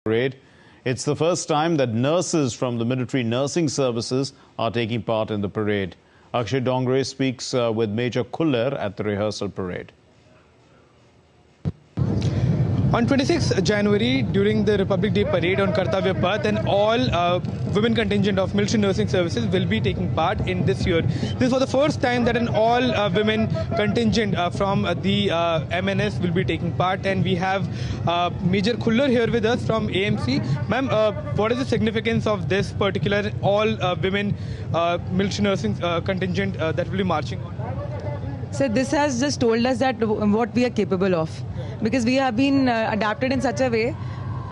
Parade. It's the first time that nurses from the military nursing services are taking part in the parade. Akshay Dongre speaks with Major Khullar at the rehearsal parade. On 26 January, during the Republic Day parade on Kartavya Path, and all women contingent of military nursing services will be taking part in this year. This was the first time that an all women contingent from the MNS will be taking part, and we have Major Khullar here with us from AMC. Ma'am, what is the significance of this particular all women military nursing contingent that will be marching on? So this has just told us that what we are capable of, because we have been adapted in such a way.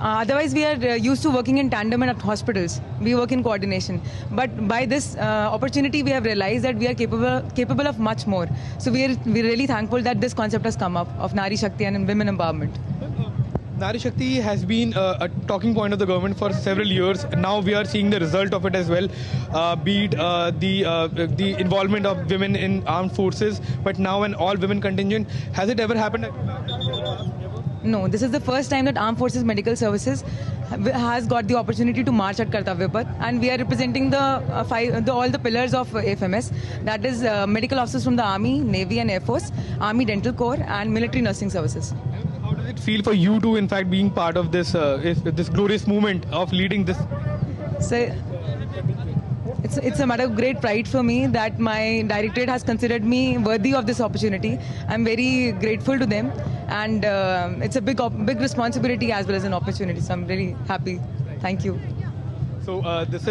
Otherwise, we are used to working in tandem and at hospitals. We work in coordination. But by this opportunity, we have realized that we are capable of much more. So we're really thankful that this concept has come up of Nari Shakti and women empowerment. Nari Shakti has been a talking point of the government for several years. Now we are seeing the result of it as well, be it the involvement of women in armed forces, but now an all-women contingent. Has it ever happened? No, this is the first time that Armed Forces Medical Services has got the opportunity to march at Kartavya Path, and we are representing all the pillars of AFMS. That is medical officers from the Army, Navy and Air Force, Army Dental Corps and Military Nursing Services. How does it feel for you to, in fact, being part of this this glorious movement of leading this? So, it's a matter of great pride for me that my directorate has considered me worthy of this opportunity. I'm very grateful to them, and it's a big responsibility as well as an opportunity. So I'm very happy. Thank you. So this is